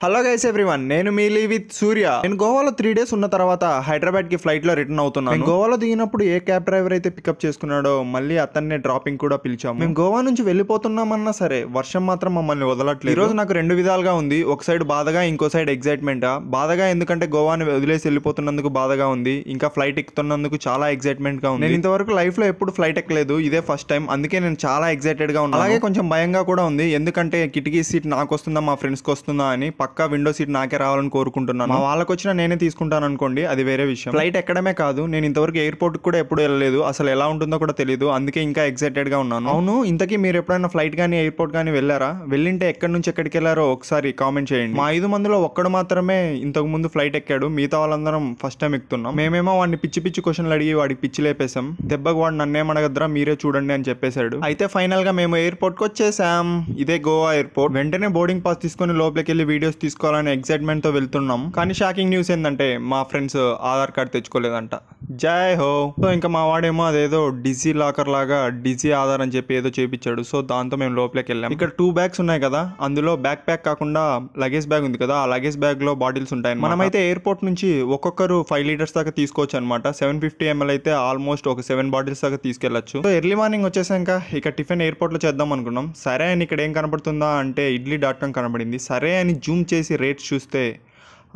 Hello guys everyone, నేను మీ లీ with సూర్య. నేను గోవాలో 3 days ఉన్న తర్వాత హైదరాబాద్ కి ఫ్లైట్ లో రిటర్న్ అవుతున్నాను. గోవాలో దిగినప్పుడు ఏ క్యాబ్ డ్రైవర్ అయితే పికప్ చేసుకున్నాడో మళ్ళీ అతన్నే డ్రాపింగ్ కూడా పిలిచాము. మేము గోవా నుంచి వెళ్ళిపోతున్నామన్నా సరే వర్షం మాత్రం మమ్మల్ని వదలట్లేదు. ఈ రోజు నాకు 2 విధాలుగా ఉంది. ఒక సైడ్ బాధగా, ఇంకో సైడ్ ఎక్సైట్మెంట్. బాధగా ఎందుకంటే గోవాని వదిలేసి వెళ్ళిపోతున్నందుకు బాధగా ఉంది, ఇంకా ఫ్లైట్ ఎక్కుతున్నందుకు చాలా ఎక్సైట్మెంట్ గా ఉంది. నేను ఇంతవరకు లైఫ్ లో ఎప్పుడు ఫ్లైట్ ఎక్కలేదు, ఇదే ఫస్ట్ టైం. అందుకే నేను చాలా ఎక్సైటెడ్ గా ఉన్నాను. అలాగే కొంచెం భయంగా కూడా ఉంది, ఎందుకంటే కిటికీ సీట్ నాకు వస్తుందా మా ఫ్రెండ్స్ కి వస్తుందా అని. పక్కా విండో సీట్ నాకే రావాలని కోరుకుంటున్నాను. మా వాళ్ళకి వచ్చినా నేనే తీసుకుంటాను అనుకోండి, అది వేరే విషయం. ఫ్లైట్ ఎక్కడమే కాదు, నేను ఇంతవరకు ఎయిర్పోర్ట్ కూడా ఎప్పుడు వెళ్ళలేదు, అసలు ఎలా ఉంటుందో కూడా తెలియదు. అందుకే ఇంకా ఎక్సైటెడ్ గా ఉన్నాను. అవును, ఇంతకీ మీరు ఎప్పుడైనా ఫ్లైట్ కానీ ఎయిర్పోర్ట్ కానీ వెళ్ళారా? వెళ్ళింటే ఎక్కడి నుంచి ఎక్కడికి వెళ్ళారో ఒకసారి కామెంట్ చేయండి. మా 5 మందిలో ఒక్కడు మాత్రమే ఇంతకు ముందు ఫ్లైట్ ఎక్కాడు, మిగతా వాళ్ళందరం ఫస్ట్ టైం ఎక్కుతున్నాం. మేమేమో వాడిని పిచ్చి పిచ్చి క్వశ్చన్లు అడిగి వాడికి పిచ్చి లేపేశాం. దెబ్బకు వాడు నన్నేమడగద్రా మీరే చూడండి అని చెప్పేశాడు. అయితే ఫైనల్ గా మేము ఎయిర్పోర్ట్ కి వచ్చేసాం. ఇదే గోవా ఎయిర్పోర్ట్. వెంటనే బోర్డింగ్ పాస్ తీసుకుని లోపలికి వెళ్ళి వీడియోస్ తీసుకోవాలని ఎక్సైట్మెంట్ తో వెళ్తున్నాం. కానీ షాకింగ్ న్యూస్ ఏంటంటే మా ఫ్రెండ్స్ ఆధార్ కార్డ్ తెచ్చుకోలేదంట. జై హో. సో ఇంకా మా వాడేమో అదేదో డిజీ లాకర్ లాగా డిజీ ఆధార్ అని చెప్పి ఏదో చేపించాడు. సో దాంతో మేము లోపలికి వెళ్ళాం. ఇక్కడ 2 bags ఉన్నాయి కదా, అందులో బ్యాక్ ప్యాక్ కాకుండా లగేజ్ బ్యాగ్ ఉంది కదా, ఆ లగేజ్ బ్యాగ్ లో బాటిల్స్ ఉంటాయి. మనమైతే ఎయిర్పోర్ట్ నుంచి ఒక్కొక్కరు 5 liters దాకా తీసుకోవచ్చు అనమాట. 750 ml అయితే ఆల్మోస్ట్ ఒక 7 bottles దాకా తీసుకెళ్లొచ్చు. సో ఎర్లీ మార్నింగ్ వచ్చేసాక ఇక టిఫిన్ ఎయిర్పోర్ట్ లో చేద్దాం అనుకున్నాం. సరే అని ఇక్కడ ఏం కనపడుతుందా అంటే idli.com కనబడింది. సరే అని జూమ్ చేసి రేట్స్ చూస్తే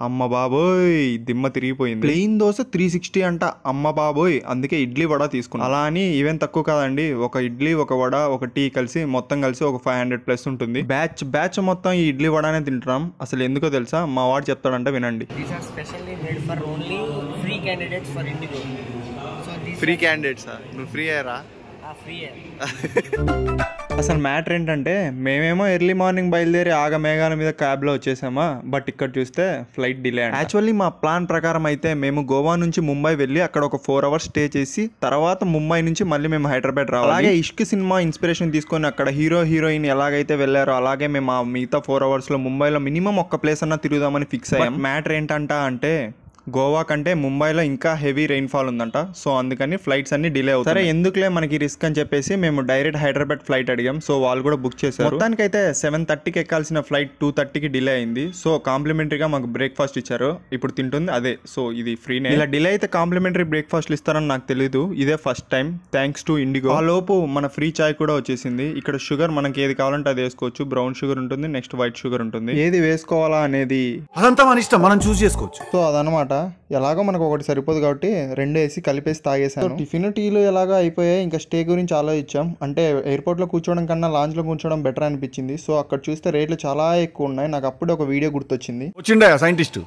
అమ్మ బాబోయ్ దిమ్మ తిరిగిపోయింది. ప్లెయిన్ దోశ 360 అంట. అమ్మ బాబోయ్, అందుకే ఇడ్లీ వడ తీసుకున్నాం. అలా అని ఈవెన్ తక్కువ కాదండి, ఒక ఇడ్లీ ఒక వడ ఒక టీ కలిసి మొత్తం కలిసి ఒక 500+ ఉంటుంది. బ్యాచ్ మొత్తం ఈ ఇడ్లీ వడనే తింటున్నాం. అసలు ఎందుకో తెలుసా? మా వాడు చెప్తాడంట, వినండి. ఫ్రీ క్యాండిడేట్సా? నువ్వు ఫ్రీ అయ్యారా? అసలు మ్యాటర్ ఏంటంటే మేమేమో ఎర్లీ మార్నింగ్ బయలుదేరి ఆగమేఘాల మీద క్యాబ్లో వచ్చేసామా, బట్ ఇక్కడ చూస్తే ఫ్లైట్ డిలే. యాక్చువల్లీ మా ప్లాన్ ప్రకారం అయితే మేము గోవా నుంచి ముంబై వెళ్ళి అక్కడ ఒక 4 hours స్టే చేసి తర్వాత ముంబై నుంచి మళ్ళీ మేము హైదరాబాద్ రావాలి. అలాగే ఇష్క్ సినిమా ఇన్స్పిరేషన్ తీసుకొని అక్కడ హీరో హీరోయిన్ ఎలాగైతే వెళ్ళారో అలాగే మేము ఆ మిగతా 4 hours లో ముంబైలో మినిమం ఒక్క ప్లేస్ అన్నా తిరుగుదామని ఫిక్స్ అయ్యాం. మ్యాటర్ ఏంటంటే గోవా కంటే ముంబైలో ఇంకా హెవీ రెయిన్ఫాల్ ఉందంట. సో అందుకని ఫ్లైట్స్ అన్ని డిలే అవుతాయి. సరే ఎందుకులే మనకి రిస్క్ అని చెప్పేసి మేము డైరెక్ట్ హైదరాబాద్ ఫ్లైట్ అడిగాం. సో వాళ్ళు కూడా బుక్ చేశారు. మొత్తానికైతే 7:30కి ఎక్కాల్సిన ఫ్లైట్ 2:30కి డిలే అయింది. సో కాంప్లిమెంటరీగా మాకు బ్రేక్ఫాస్ట్ ఇచ్చారు. ఇప్పుడు తింటుంది అదే. సో ఇది ఫ్రీనే. ఇలా డిలే అయితే కాంప్లిమెంటరీ బ్రేక్ఫాస్ట్లు ఇస్తారని నాకు తెలియదు, ఇదే first time. Thanks to IndiGo. ఆ లోపు మన ఫ్రీ చాయ్ కూడా వచ్చేసింది. ఇక్కడ షుగర్ మనకి ఏది కావాలంటే అది వేసుకోవచ్చు. బ్రౌన్ షుగర్ ఉంటుంది, నెక్స్ట్ వైట్ షుగర్ ఉంటుంది. ఏది వేసుకోవాలా అనేది అదంతా మన ఇష్టం, మనం చూస్ చేసుకోవచ్చు. సో అదనమాట. ఎలాగో మనకు ఒకటి సరిపోదు కాబట్టి 2 వేసి కలిపేసి తాగేసాను. టిఫిన్ టీలు ఎలాగో అయిపోయాయి. ఇంకా స్టే గురించి ఆలోచించాం. అంటే ఎయిర్పోర్ట్ లో కూర్చోవడం కన్నా లాంచ్ లో కూర్చోవడం బెటర్ అనిపించింది. సో అక్కడ చూస్తే రేట్లు చాలా ఎక్కువ ఉన్నాయి. నాకు అప్పుడే ఒక వీడియో గుర్తొచ్చింది. సైంటిస్ట్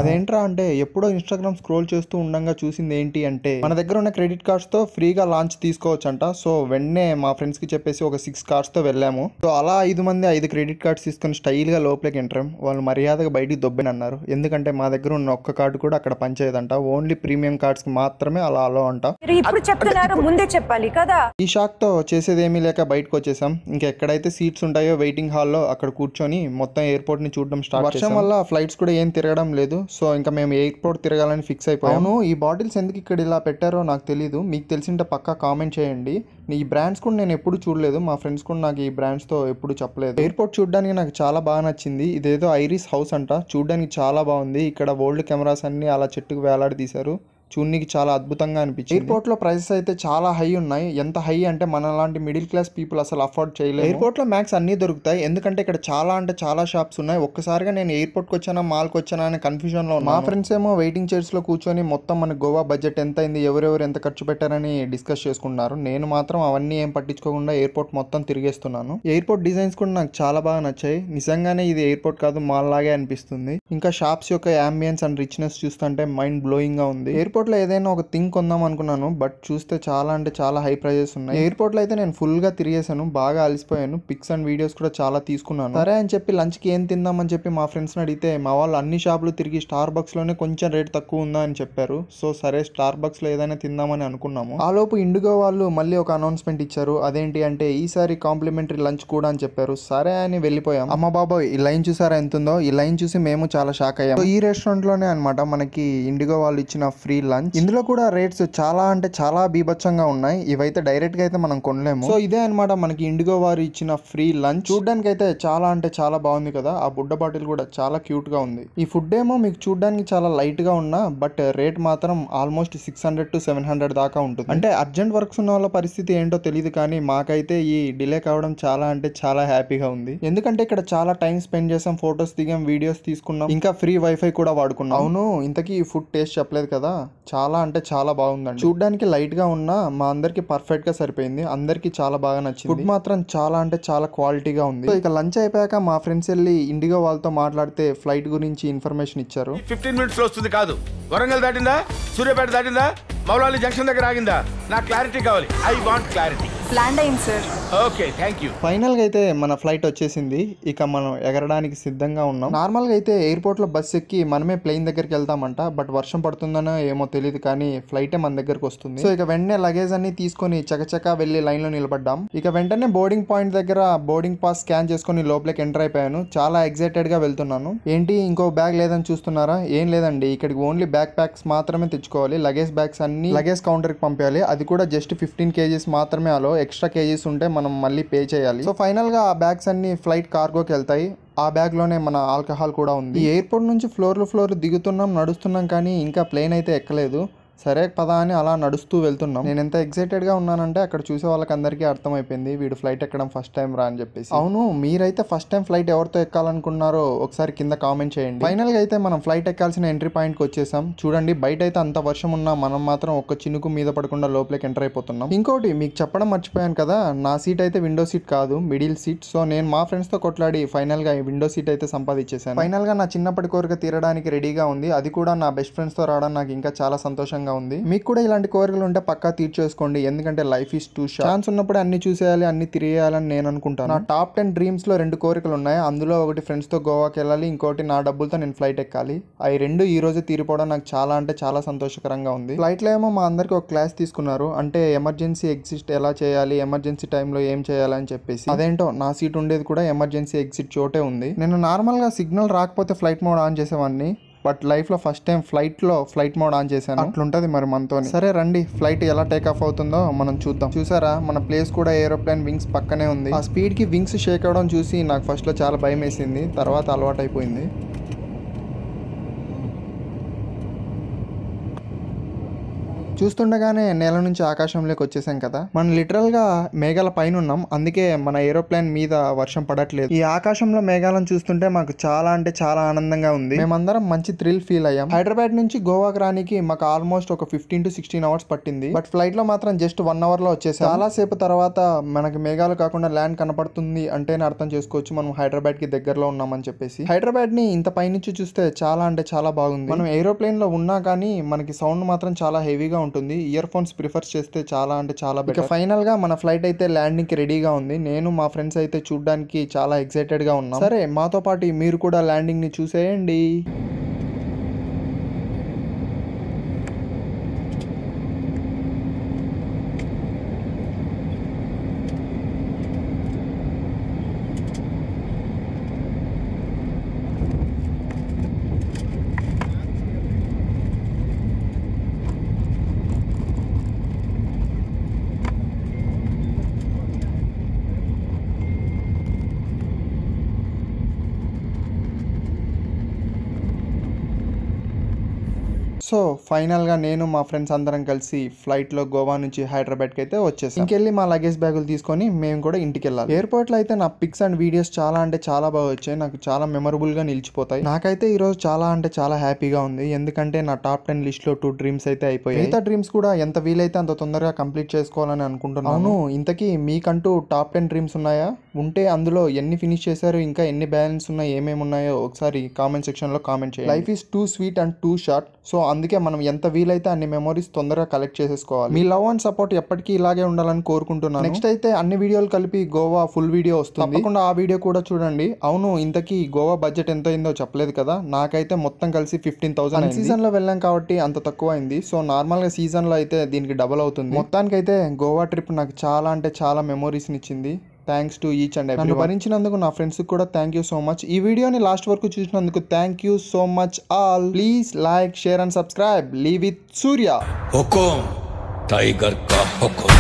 అదేంట్రా అంటే ఎప్పుడో ఇన్స్టాగ్రామ్ స్క్రోల్ చేస్తూ ఉండగా చూసింది ఏంటి అంటే మన దగ్గర ఉన్న క్రెడిట్ కార్డ్స్ తో ఫ్రీగా లాంచ్ తీసుకోవచ్చు అంట. సో వెంటనే మా ఫ్రెండ్స్ కి చెప్పేసి ఒక 6 cards తో వెళ్ళాము. సో అలా 5 మంది 5 క్రెడిట్ కార్డ్స్ తీసుకుని స్టైల్ గా లోపలికి ఎంట్రాం. వాళ్ళు మర్యాదగా బయటికి దొబ్బెనన్నారు. ఎందుకంటే మా దగ్గర ఉన్న ఒక్క కార్డు కూడా అక్కడ పనిచేయదంట. ఓన్లీ ప్రీమియం కార్డ్స్ కి మాత్రమే అలా అలో అంట. ఇప్పుడు చెప్తున్నారు, ముందే చెప్పాలి కదా. ఈ షాక్ తో చేసేది ఏమీ లేక బయటకు వచ్చేసాం. ఇంకా ఎక్కడైతే సీట్స్ ఉంటాయో వెయిటింగ్ హాల్లో అక్కడ కూర్చొని మొత్తం ఎయిర్పోర్ట్ ని చూడడం స్టార్ట్. వర్షం వల్ల ఫ్లైట్స్ కూడా ఏం తిరగడం లేదు. సో ఇంకా మేము ఎయిర్పోర్ట్ తిరగాలని ఫిక్స్ అయిపోయాము. ఈ బాటిల్స్ ఎందుకు ఇక్కడ ఇలా పెట్టారో నాకు తెలీదు. మీకు తెలిసింటే పక్కా కామెంట్ చేయండి. ఈ బ్రాండ్స్ కూడా నేను ఎప్పుడు చూడలేదు. మా ఫ్రెండ్స్ కూడా నాకు ఈ బ్రాండ్స్ తో ఎప్పుడు చెప్పలేదు. ఎయిర్పోర్ట్ చూడడానికి నాకు చాలా బాగా నచ్చింది. ఇదేదో ఐరిస్ హౌస్ అంట. చూడడానికి చాలా బాగుంది. ఇక్కడ ఓల్డ్ కెమెరాస్ అన్ని అలా చెట్టుకు వేలాడి తీశారు. చూడడానికి చాలా అద్భుతంగా అనిపించింది. ఎయిర్పోర్ట్ లో ప్రైసెస్ అయితే చాలా హై ఉన్నాయి. ఎంత హై అంటే మన లాంటి మిడిల్ క్లాస్ పీపుల్ అసలు అఫోర్డ్ చేయలేదు. ఎయిర్పోర్ట్ లో మ్యాక్స్ అన్ని దొరుకుతాయి. ఎందుకంటే ఇక్కడ చాలా అంటే చాలా షాప్స్ ఉన్నాయి. ఒక్కసారిగా నేను ఎయిర్పోర్ట్ కి వచ్చానా మాల్ కి వచ్చానా అనే కన్ఫ్యూజన్ లో మా ఫ్రెండ్స్ ఏమో వెయిటింగ్ చైర్స్ లో కూర్చొని మొత్తం మన గోవా బడ్జెట్ ఎంత అయింది, ఎవరెవరు ఎంత ఖర్చు పెట్టారని డిస్కస్ చేసుకున్నారు. నేను మాత్రం అవన్నీ ఏం పట్టించుకోకుండా ఎయిర్పోర్ట్ మొత్తం తిరిగేస్తున్నాను. ఎయిర్పోర్ట్ డిజైన్స్ కూడా నాకు చాలా బాగా నచ్చాయి. నిజంగానే ఇది ఎయిర్పోర్ట్ కాదు, మాల్ లాగే అనిపిస్తుంది. ఇంకా షాప్స్ యొక్క అంబియన్స్ అండ్ రిచ్నెస్ చూస్తుంటే మైండ్ బ్లోయింగ్ గా ఉంది. ఎయిర్పోర్ట్ లో ఏదైనా ఒక థింగ్ కొందాం అనుకున్నాను, బట్ చూస్తే చాలా అంటే చాలా హై ప్రైజెస్ ఉన్నాయి. ఎయిర్పోర్ట్ లో అయితే నేను ఫుల్ గా తిరిగేసాను, బాగా అలసిపోయాను. పిక్స్ అండ్ వీడియోస్ కూడా చాలా తీసుకున్నాను. సరే అని చెప్పి లంచ్ కి ఏం తిందామని చెప్పి మా ఫ్రెండ్స్ అడిగితే మా వాళ్ళు అన్ని షాపులు తిరిగి స్టార్ బక్స్ లోనే కొంచెం రేట్ తక్కువ ఉందా అని చెప్పారు. సో సరే స్టార్ బక్స్ లో ఏదైనా తిందామని అనుకున్నాము. ఆ లోపు ఇండిగో వాళ్ళు మళ్ళీ ఒక అనౌన్స్మెంట్ ఇచ్చారు. అదేంటి అంటే ఈసారి కాంప్లిమెంటరీ లంచ్ కూడా అని చెప్పారు. సరే అని వెళ్ళిపోయాం. అమ్మ బాబాయ్, ఈ లైన్ చూసారా ఎంత ఉందో? ఈ లైన్ చూసి మేము చాలా షాక్ అయ్యాము. ఈ రెస్టారెంట్ లోనే అనమాట మనకి ఇండిగో వాళ్ళు ఇచ్చిన ఫ్రీ లంచ్. ఇందులో కూడా రేట్స్ చాలా అంటే చాలా బీభత్సంగా ఉన్నాయి. ఇవైతే డైరెక్ట్ గా అయితే మనం కొనలేము. సో ఇదే అన్నమాట మనకి ఇండిగో వారు ఇచ్చిన ఫ్రీ లంచ్. చూడడానికి అయితే చాలా అంటే చాలా బాగుంది కదా. ఆ బుడ్డ బాటిల్ కూడా చాలా క్యూట్ గా ఉంది. ఈ ఫుడ్ ఏమో మీకు చూడడానికి చాలా లైట్ గా ఉన్నా బట్ రేట్ మాత్రం ఆల్మోస్ట్ 600 to 700 దాకా ఉంటుంది. అంటే అర్జెంట్ వర్క్స్ ఉన్న వాళ్ళ పరిస్థితి ఏంటో తెలియదు కానీ మాకైతే ఈ డిలే కావడం చాలా అంటే చాలా హ్యాపీగా ఉంది. ఎందుకంటే ఇక్కడ చాలా టైం స్పెండ్ చేసాం, ఫొటోస్ దిగాం, వీడియోస్ తీసుకున్నాం, ఇంకా ఫ్రీ వైఫై కూడా వాడుకున్నాం. అవును, ఇంతకీ ఈ ఫుడ్ టేస్ట్ చెప్పలేదు కదా, చాలా అంటే చాలా బాగుందండి. చూడడానికి లైట్ గా ఉన్నా మా అందరికి పర్ఫెక్ట్ గా సరిపోయింది. అందరికి చాలా బాగా నచ్చింది. ఫుడ్ మాత్రం చాలా అంటే చాలా క్వాలిటీగా ఉంది. సో ఇక లంచ్ అయిపోయాక మా ఫ్రెండ్స్ వెళ్ళి ఇండిగో వాళ్ళతో మాట్లాడితే ఫ్లైట్ గురించి ఇన్ఫర్మేషన్ ఇచ్చారు. 15 minutes లో వస్తుంది కాదు. వరంగల్ దాటిందా, సూర్యాపేట దాటిందా, మౌలాలి జంక్షన్ దగ్గర ఆగిందా? నాకు క్లారిటీ కావాలి. I want clarity. ల్యాండ్ అయింది sir. Okay, thank you. Final గా అయితే మన ఫ్లైట్ వచ్చేసింది. ఇక మనం ఎగరడానికి సిద్ధంగా ఉన్నాం. నార్మల్ గా అయితే ఎయిర్పోర్ట్ లో బస్ ఎక్కి మనమే ప్లేన్ దగ్గరికి వెళ్తామంట. బట్ వర్షం పడుతుందనో ఏమో తెలియదు కానీ ఫ్లైటే మన దగ్గరకు వస్తుంది. సో ఇక వెంటనే లగేజ్ అన్ని తీసుకొని చకచకా వెళ్లి లైన్ లో నిలబడ్డాం. ఇక వెంటనే బోర్డింగ్ పాయింట్ దగ్గర బోర్డింగ్ పాస్ స్కాన్ చేసుకుని లోపలికి ఎంటర్ అయిపోయాను. చాలా ఎక్సైటెడ్ గా వెళ్తున్నాను. ఏంటి ఇంకో బ్యాగ్ లేదని చూస్తున్నారా? ఏం లేదండి, ఇక్కడికి ఓన్లీ బ్యాక్ ప్యాక్స్ మాత్రమే తెచ్చుకోవాలి. లగేజ్ బ్యాగ్స్ అన్ని లగేజ్ కౌంటర్ కి పంపించాలి. అది కూడా జస్ట్ 15 kgs మాత్రమే. అలో ఎక్స్ట్రా కేజీస్ ఉంటే మనం మళ్ళీ పే చేయాలి. సో ఫైనల్ గా ఆ బ్యాగ్స్ అన్ని ఫ్లైట్ కార్గోకి వెళ్తాయి. ఆ బ్యాగ్ లోనే మన ఆల్కహాల్ కూడా ఉంది. ఈ ఎయిర్పోర్ట్ నుంచి ఫ్లోర్ దిగుతున్నాం, నడుస్తున్నాం కానీ ఇంకా ప్లేన్ అయితే ఎక్కలేదు. సరే పదా అని అలా నడుస్తూ వెళ్తున్నాం. నేను ఎంత ఎక్సైటెడ్ గా ఉన్నానంటే అక్కడ చూసే వాళ్ళకి అందరికీ అర్థమైపోయింది వీడు ఫ్లైట్ ఎక్కడం ఫస్ట్ టైం రా అని చెప్పేసి. అవును, మీరైతే ఫస్ట్ టైం ఫ్లైట్ ఎవరితో ఎక్కాలనుకున్నారో ఒకసారి కింద కామెంట్ చేయండి. ఫైనల్ గా అయితే మనం ఫ్లైట్ ఎక్కాల్సిన ఎంట్రీ పాయింట్ కి వచ్చేసాం. చూడండి బయట అయితే అంత వర్షం ఉన్నా మనం మాత్రం ఒక్క చినుకు మీద పడకుండా లోపలికి ఎంటర్ అయిపోతున్నాం. ఇంకోటి మీకు చెప్పడం మర్చిపోయాను కదా, నా సీట్ అయితే విండో సీట్ కాదు, మిడిల్ సీట్. సో నేను మా ఫ్రెండ్స్ తో కొట్లాడి ఫైనల్ గా విండో సీట్ అయితే సంపాదించేసాను. ఫైనల్ గా నా చిన్నప్పటి కోరిక తీరడానికి రెడీగా ఉంది. అది కూడా నా బెస్ట్ ఫ్రెండ్స్ తో రావడం నాకు ఇంకా చాలా సంతోషంగా ఉంది. మీకు కూడా ఇలాంటి కోరికలు ఉంటే పక్కా తీర్చేసుకోండి. ఎందుకంటే life is two short. Chance ఉన్నప్పుడు అన్ని చూసేయాలి, అన్ని తిరిగేయాలని నేను అనుకుంటాను. నా టాప్ 10 డ్రీమ్స్ లో 2 కోరికలు ఉన్నాయి. అందులో ఒకటి ఫ్రెండ్స్ తో గోవాకి వెళ్ళాలి, ఇంకోటి నా డబ్బులతో నేను ఫ్లైట్ ఎక్కాలి. అవి 2 ఈ రోజు తీరిపోవడం నాకు చాలా అంటే చాలా సంతోషకరంగా ఉంది. ఫ్లైట్ లో ఏమో మా అందరికి ఒక క్లాస్ తీసుకున్నారు. అంటే ఎమర్జెన్సీ ఎగ్జిట్ ఎలా చేయాలి, ఎమర్జెన్సీ టైంలో ఏం చేయాలి అని చెప్పేసి. అదేంటో నా సీట్ ఉండేది కూడా ఎమర్జెన్సీ ఎగ్జిట్ చోటే ఉంది. నేను నార్మల్ గా సిగ్నల్ రాకపోతే ఫ్లైట్ మోడ్ ఆన్ చేసేవాడిని. బట్ లైఫ్ లో first time flight mode on చేశాను. అట్లుంటది మరి మనతో. సరే రండి ఫ్లైట్ ఎలా టేక్ ఆఫ్ అవుతుందో మనం చూద్దాం. చూసారా మన ప్లేస్ కూడా ఏరోప్లేన్ వింగ్స్ పక్కనే ఉంది. ఆ స్పీడ్ కి వింగ్స్ షేక్ అవడం చూసి నాకు ఫస్ట్ లో చాలా భయం వేసింది, తర్వాత అలవాటు అయిపోయింది. చూస్తుండగానే నేల నుంచి ఆకాశంలోకి వచ్చేసాం కదా. మనం లిటరల్ గా మేఘాల పైన ఉన్నాం, అందుకే మన ఏరోప్లేన్ మీద వర్షం పడట్లేదు. ఈ ఆకాశంలో మేఘాలను చూస్తుంటే మాకు చాలా అంటే చాలా ఆనందంగా ఉంది. మేమందరం మంచి థ్రిల్ ఫీల్ అయ్యాం. హైదరాబాద్ నుంచి గోవాకి రానికి మాకు ఆల్మోస్ట్ ఒక 15 to 16 hours పట్టింది. బట్ ఫ్లైట్ లో మాత్రం జస్ట్ 1 hour లో వచ్చేసాం. చాలా సేపు తర్వాత మనకి మేఘాలు కాకుండా ల్యాండ్ కనపడుతుంది అంటేనే అర్థం చేసుకోవచ్చు మనం హైదరాబాద్ కి దగ్గరలో ఉన్నామని చెప్పేసి. హైదరాబాద్ ని ఇంత పైనుంచి చూస్తే చాలా అంటే చాలా బాగుంది. మనం ఏరోప్లేన్ లో ఉన్నా కానీ మనకి సౌండ్ మాత్రం చాలా హెవీగా ఉంటుంది. ఇయర్ ఫోన్స్ ప్రిఫర్ చేస్తే చాలా అంటే చాలా బెటర్. ఫైనల్ గా మన ఫ్లైట్ అయితే ల్యాండింగ్ కి రెడీగా ఉంది. నేను మా ఫ్రెండ్స్ అయితే చూడడానికి చాలా ఎక్సైటెడ్ గా ఉన్నాం. సరే మాతో పాటు మీరు కూడా ల్యాండింగ్ ని చూసేయండి. సో ఫైనల్ గా నేను మా ఫ్రెండ్స్ అందరం కలిసి ఫ్లైట్ లో గోవా నుంచి హైదరాబాద్ కి అయితే వచ్చేసాం. ఇంకెళ్ళి మా లగేజ్ బ్యాగులు తీసుకొని మేము కూడా ఇంటికి వెళ్ళాలి. ఎయిర్పోర్ట్ లో అయితే నా పిక్స్ అండ్ వీడియోస్ చాలా అంటే చాలా బాగా వచ్చాయి. నాకు చాలా మెమరబుల్ గా నిలిచిపోతాయి. నాకైతే ఈ రోజు చాలా అంటే చాలా హ్యాపీగా ఉంది. ఎందుకంటే నా టాప్ 10 లిస్ట్ లో 2 డ్రీమ్స్ అయితే అయిపోయాయి. మిగతా డ్రీమ్స్ కూడా ఎంత వీలైతే అంత తొందరగా కంప్లీట్ చేసుకోవాలని అనుకుంటున్నాను. అవును, ఇంతకీ మీకంటూ టాప్ 10 డ్రీమ్స్ ఉన్నాయా? ఉంటే అందులో ఎన్ని ఫినిష్ చేశారు, ఇంకా ఎన్ని బ్యాలెన్స్ ఉన్నాయి, ఏమేమి ఉన్నాయో ఒకసారి కామెంట్ సెక్షన్ లో కామెంట్ చేయండి. Life is two sweet and two short. So అందుకే మనం ఎంత వీలైతే అన్ని మెమరీస్ తొందరగా కలెక్ట్ చేసేసుకోవాలి. మీ లవ్ అండ్ సపోర్ట్ ఎప్పటికీ ఇలాగే ఉండాలని కోరుకుంటున్నాను. నెక్స్ట్ అయితే అన్ని వీడియోలు కలిపి గోవా ఫుల్ వీడియో వస్తుంది, తప్పకుండా ఆ వీడియో కూడా చూడండి. అవును, ఇంతకీ గోవా బడ్జెట్ ఎంత అయిందో చెప్పలేదు కదా. నాకైతే మొత్తం కలిసి 15,000. సీజన్ లో వెళ్ళాం కాబట్టి అంత తక్కువ అయింది. సో నార్మల్ గా సీజన్ లో అయితే దీనికి డబుల్ అవుతుంది. మొత్తానికి అయితే గోవా ట్రిప్ నాకు చాలా అంటే చాలా మెమరీస్ ఇచ్చింది. థ్యాంక్స్ టు ఈచ్ అండ్ నన్ను భరించినందుకు నా ఫ్రెండ్స్ కూడా థ్యాంక్ యూ సో మచ్. ఈ వీడియోని లాస్ట్ వరకు చూసినందుకు thank you so much all. Please like, share and subscribe. Leave with Surya. Hukum tiger का हुकुम.